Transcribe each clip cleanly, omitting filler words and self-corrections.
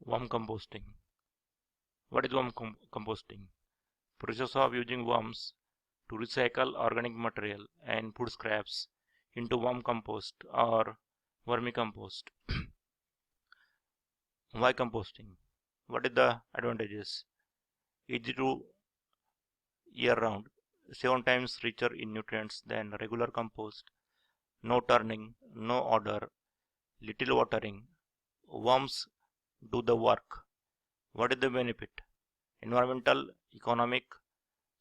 Worm composting. What is worm composting? Process of using worms to recycle organic material and food scraps into worm compost or vermicompost. Why composting? What is the advantages? Easy to year round, 7 times richer in nutrients than regular compost, no turning, no odor, little watering. Worms do the work. What is the benefit? Environmental, economic,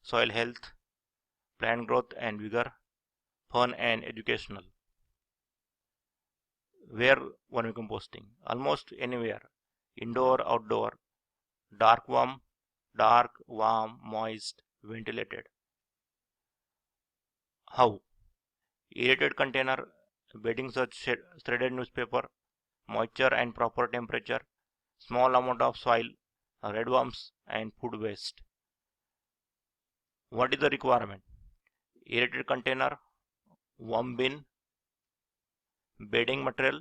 soil health, plant growth and vigor, fun and educational. Where vermicomposting? Almost anywhere, indoor, outdoor, dark, warm, moist, ventilated. How? Aerated container, bedding such threaded newspaper, moisture and proper temperature, small amount of soil, red worms and food waste. What is the requirement? Aerated container, worm bin, bedding material,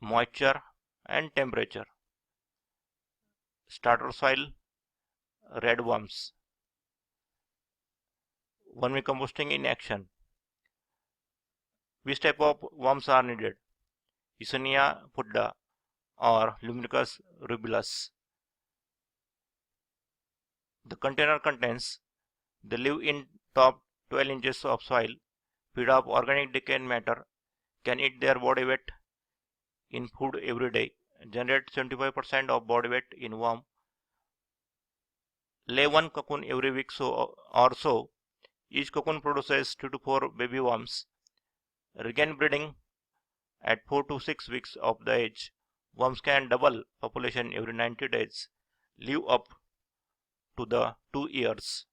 moisture and temperature, starter soil, red worms. Vermicomposting in action. Which type of worms are needed? Eisenia pudda or Lumicus rubulus. The container contains, they live in top 12 inches of soil, feed off organic decaying matter, can eat their body weight in food every day, generate 75% of body weight in worm, lay one cocoon every week or so. Each cocoon produces 2 to 4 baby worms. Regain breeding at 4 to 6 weeks of the age. Worms can double population every 90 days. Live up to the 2 years.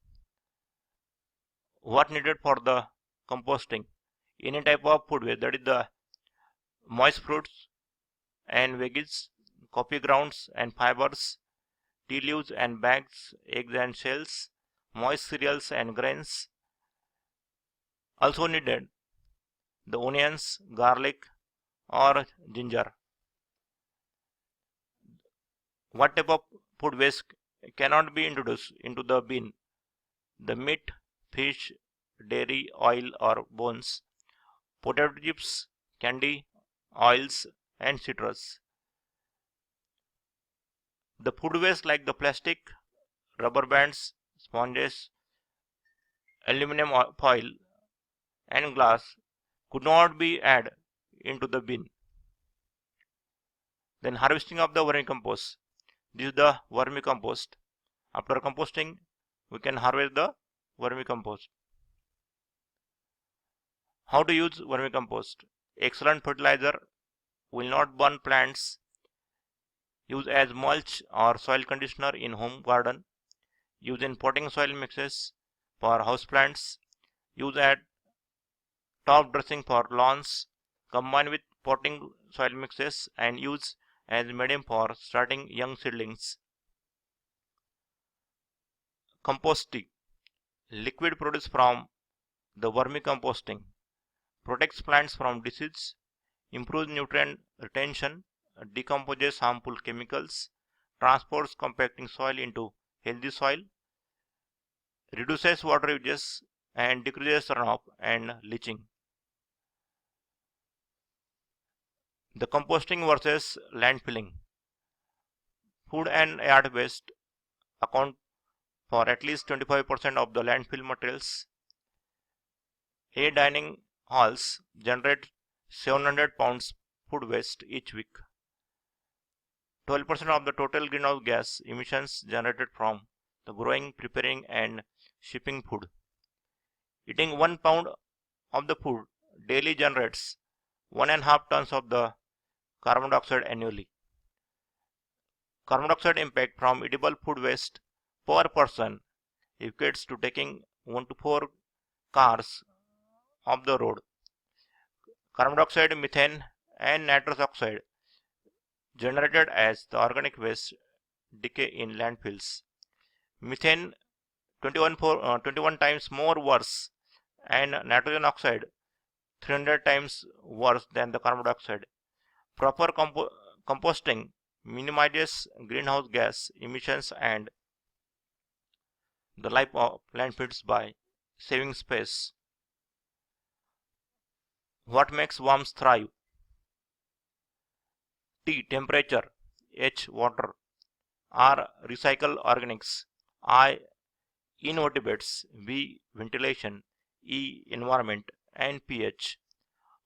What needed for the composting? Any type of food waste, that is the moist fruits and veggies, coffee grounds and fibers, tea leaves and bags, eggs and shells, moist cereals and grains. Also needed the onions, garlic or ginger. What type of food waste cannot be introduced into the bin? The meat, fish, dairy, oil or bones, potato chips, candy, oils and citrus. The food waste like the plastic, rubber bands, sponges, aluminum foil and glass could not be added into the bin. Then harvesting of the vermicompost. This is the vermicompost. After composting, we can harvest the vermicompost. How to use vermicompost? Excellent fertilizer, will not burn plants. Use as mulch or soil conditioner in home garden. Use in potting soil mixes for house plants. Use at top dressing for lawns. Combine with potting soil mixes and use as medium for starting young seedlings. Composting. Liquid produced from the vermicomposting protects plants from disease, improves nutrient retention, decomposes harmful chemicals, transports compacting soil into healthy soil, reduces water uses and decreases runoff and leaching. The composting versus landfilling. Food and yard waste account for at least 25% of the landfill materials. A dining halls generate 700 pounds food waste each week. 12% of the total greenhouse gas emissions generated from the growing, preparing and shipping food. Eating 1 pound of the food daily generates 1.5 tons of the carbon dioxide annually. Carbon dioxide impact from edible food waste per person equates to taking 1 to 4 cars off the road. Carbon dioxide, methane and nitrous oxide generated as the organic waste decay in landfills. Methane 21 times more worse and nitrogen oxide 300 times worse than the carbon dioxide. Proper Composting minimizes greenhouse gas emissions and the life of landfills by saving space. What makes worms thrive? T. Temperature. H. Water. R. Recycled organics. I. Invertebrates. V. Ventilation. E. Environment. And pH.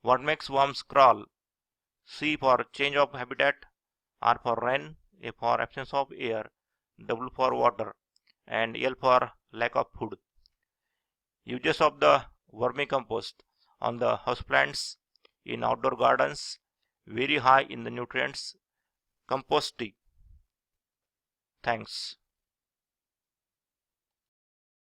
What makes worms crawl? C for change of habitat, R for rain, A for absence of air, W for water, and L for lack of food. Uses of the vermicompost on the houseplants in outdoor gardens, very high in the nutrients. Composting. Thanks.